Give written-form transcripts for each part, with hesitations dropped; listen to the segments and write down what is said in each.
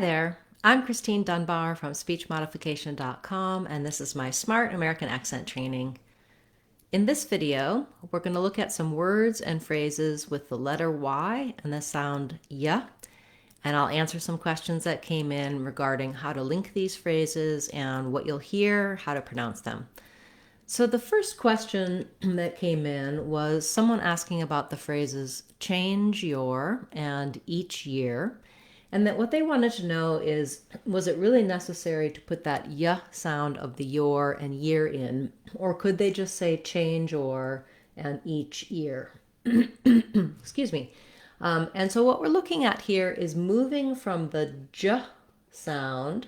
Hi there, I'm Christine Dunbar from speechmodification.com, and this is my Smart American Accent Training. In this video, we're going to look at some words and phrases with the letter Y and the sound Y, and I'll answer some questions that came in regarding how to link these phrases and what you'll hear, how to pronounce them. So the first question that came in was someone asking about the phrases change your and each year. And that what they wanted to know is, was it really necessary to put that y sound of the your and year in, or could they just say change or and each year? Excuse me. And so what we're looking at here is moving from the j sound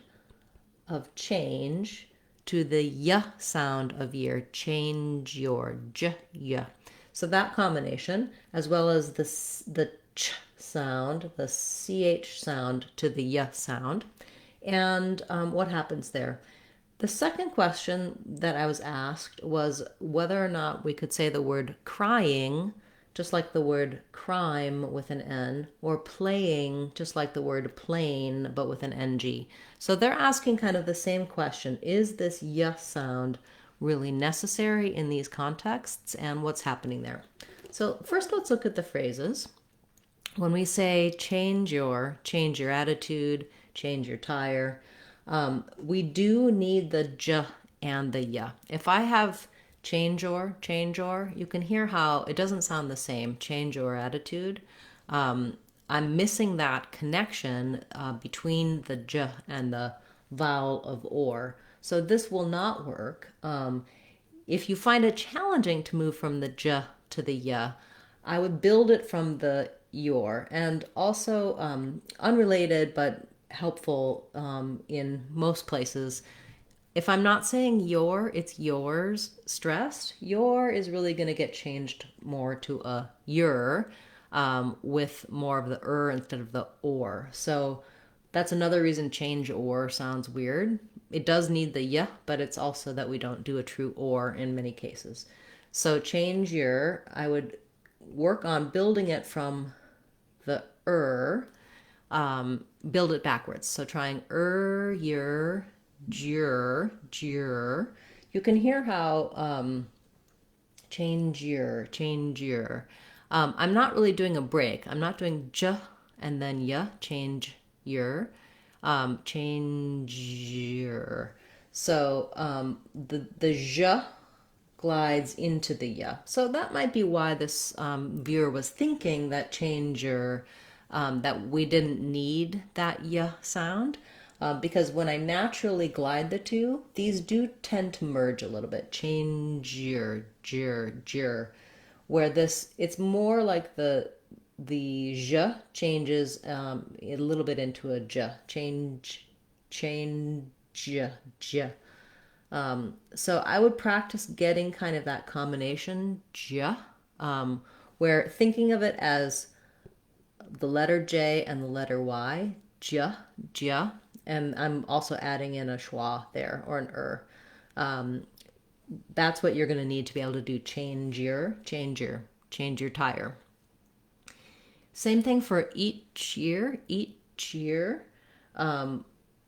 of change to the y sound of year, change your, j, y. So that combination, as well as the ch sound, the ch sound to the y sound, and what happens there. The second question that I was asked was whether or not we could say the word crying, just like the word crime with an N, or playing, just like the word plane, but with an NG. So they're asking kind of the same question. Is this y sound really necessary in these contexts, and what's happening there? So first let's look at the phrases. When we say change your attitude, change your tire, we do need the j and the y. If I have change or, you can hear how it doesn't sound the same, change your attitude. I'm missing that connection between the j and the vowel of or. So this will not work. If you find it challenging to move from the j to the y, I would build it from the your. And also, unrelated but helpful in most places, if I'm not saying your, it's yours stressed. Your is really going to get changed more to a your, with more of the instead of the or. So that's another reason change or sounds weird. It does need the y, but it's also that we don't do a true or in many cases. So change your, I would work on building it from the build it backwards. So trying your, jur. You can hear how change your. I'm not really doing a break. I'm not doing j and then ya, change your, change your. So the j glides into the ya. So that might be why this viewer was thinking that change your, that we didn't need that ya sound. Because when I naturally glide the two, these do tend to merge a little bit. Change your, jur. Where this, it's more like the j changes a little bit into a j. Change, j. So I would practice getting kind of that combination, j, where thinking of it as the letter J and the letter Y, j, and I'm also adding in a schwa there, or an That's what you're going to need to be able to do change your tire. Same thing for each year.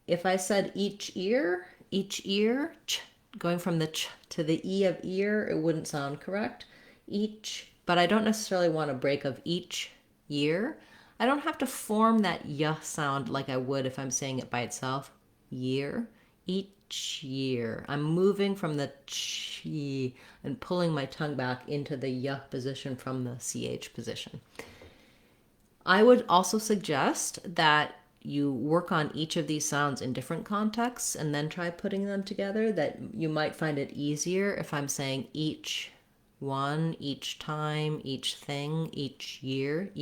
If I said each ear, ch, going from the ch to the e of ear, it wouldn't sound correct. Each, but I don't necessarily want a break of each year. I don't have to form that y sound like I would if I'm saying it by itself. Year, each year. I'm moving from the chi and pulling my tongue back into the y position from the ch position. I would also suggest that you work on each of these sounds in different contexts and then try putting them together. That you might find it easier if I'm saying each one, each time, each thing, each year.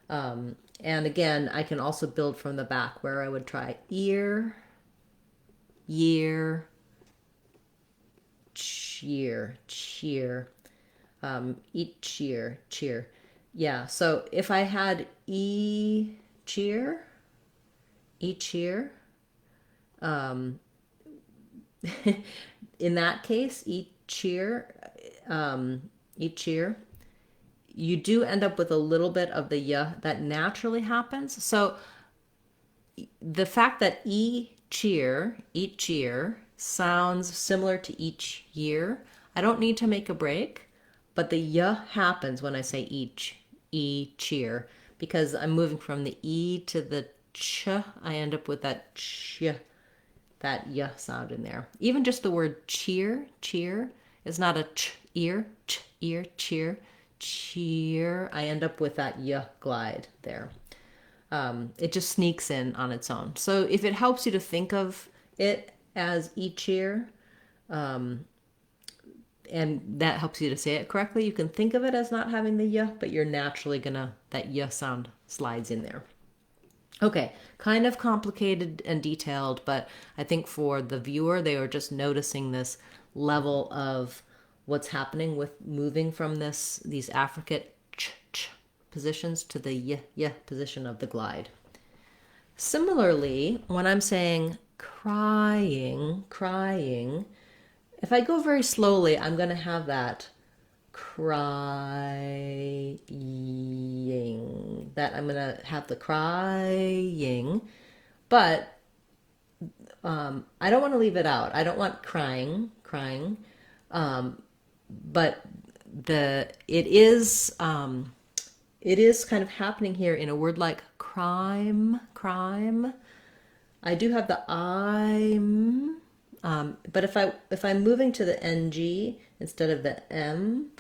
And again, I can also build from the back where I would try ear, year, cheer, each year, cheer. Yeah, so if I had each year, in that case, each year, you do end up with a little bit of the y that naturally happens. So the fact that each year sounds similar to each year, I don't need to make a break, but the y happens when I say each year, because I'm moving from the e to the ch. I end up with that ch, that y sound in there. Even just the word cheer is not a ch ear, cheer, cheer. I end up with that y glide there. It just sneaks in on its own. So if it helps you to think of it as each year, and that helps you to say it correctly, you can think of it as not having the y, but you're naturally gonna, that y sound slides in there. Okay, kind of complicated and detailed, but I think for the viewer, they are just noticing this level of what's happening with moving from these affricate ch positions to the y position of the glide. Similarly, when I'm saying crying, if I go very slowly, I'm going to have that crying, that I'm going to have the crying, but I don't want to leave it out. I don't want crying, but it is kind of happening here in a word like crime. I do have the I'm, but if I'm moving to the ng instead of the m,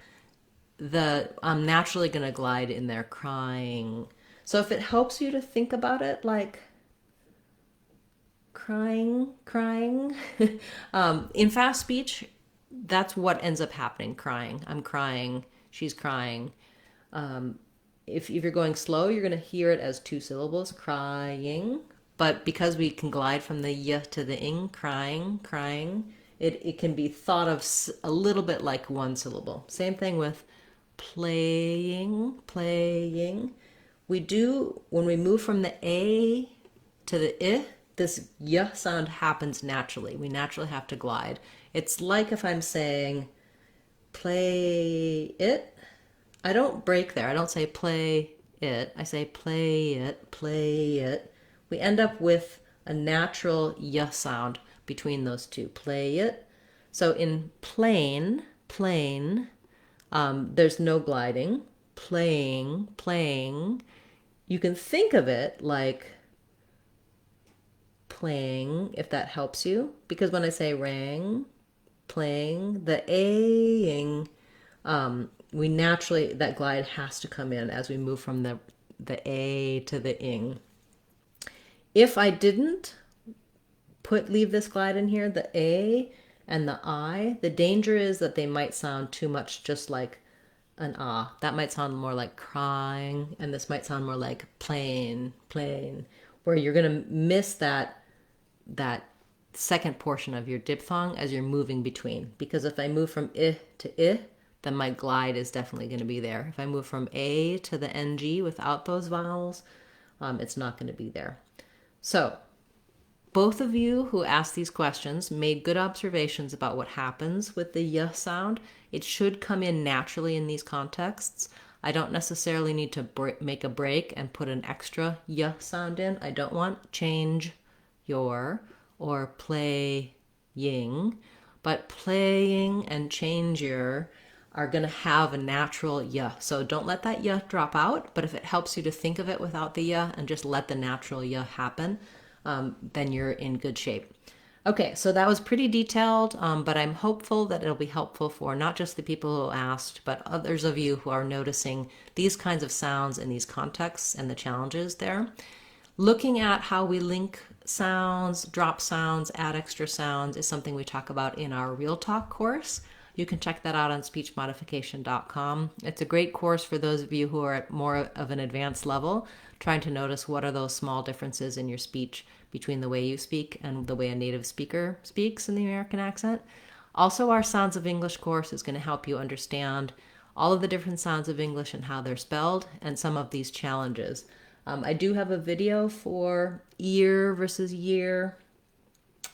I'm naturally going to glide in there, crying. So if it helps you to think about it like crying, in fast speech, that's what ends up happening, crying. I'm crying, she's crying. If you're going slow, you're going to hear it as two syllables, crying. But because we can glide from the y to the ing, crying, it can be thought of a little bit like one syllable. Same thing with playing. We do, when we move from the a to the I, this y sound happens naturally. We naturally have to glide. It's like if I'm saying play it, I don't break there. I don't say play it. I say play it. We end up with a natural y sound between those two. Play it. So in plain, there's no gliding. Playing. You can think of it like playing, if that helps you. Because when I say rang, playing, the a-ing, we naturally, that glide has to come in as we move from the a to the ing. If I didn't leave this glide in here, the a and the I, the danger is that they might sound too much just like an ah. That might sound more like crying, and this might sound more like plain, where you're going to miss that second portion of your diphthong as you're moving between. Because if I move from I to I, then my glide is definitely going to be there. If I move from A to the NG without those vowels, it's not going to be there. So both of you who asked these questions made good observations about what happens with the y sound. It should come in naturally in these contexts. I don't necessarily need to make a break and put an extra y sound in. I don't want change your or playing, but playing and change your are going to have a natural y. So don't let that y drop out, but if it helps you to think of it without the y and just let the natural y happen, then you're in good shape. Okay, so that was pretty detailed, but I'm hopeful that it'll be helpful for not just the people who asked, but others of you who are noticing these kinds of sounds in these contexts and the challenges there. Looking at how we link sounds, drop sounds, add extra sounds is something we talk about in our Real Talk course. You can check that out on speechmodification.com. It's a great course for those of you who are at more of an advanced level, trying to notice what are those small differences in your speech between the way you speak and the way a native speaker speaks in the American accent. Also, our Sounds of English course is going to help you understand all of the different sounds of English and how they're spelled and some of these challenges. I do have a video for ear versus year,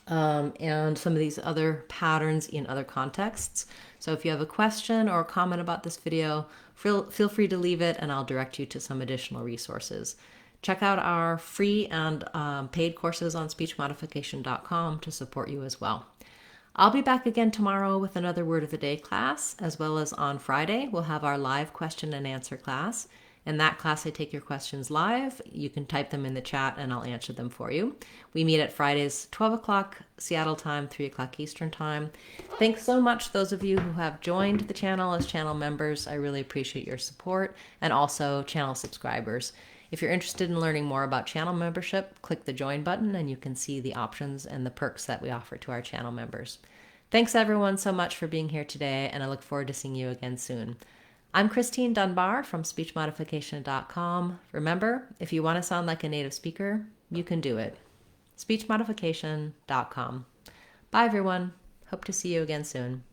and some of these other patterns in other contexts. So if you have a question or a comment about this video, feel free to leave it and I'll direct you to some additional resources. Check out our free and paid courses on speechmodification.com to support you as well. I'll be back again tomorrow with another Word of the Day class, as well as on Friday, we'll have our live question and answer class. In that class, I take your questions live. You can type them in the chat and I'll answer them for you. We meet at Fridays, 12 o'clock Seattle time, 3 o'clock Eastern time. Thanks so much, those of you who have joined the channel as channel members. I really appreciate your support, and also channel subscribers. If you're interested in learning more about channel membership, click the join button and you can see the options and the perks that we offer to our channel members. Thanks everyone so much for being here today, and I look forward to seeing you again soon. I'm Christine Dunbar from speechmodification.com. Remember, if you want to sound like a native speaker, you can do it. speechmodification.com. Bye everyone. Hope to see you again soon.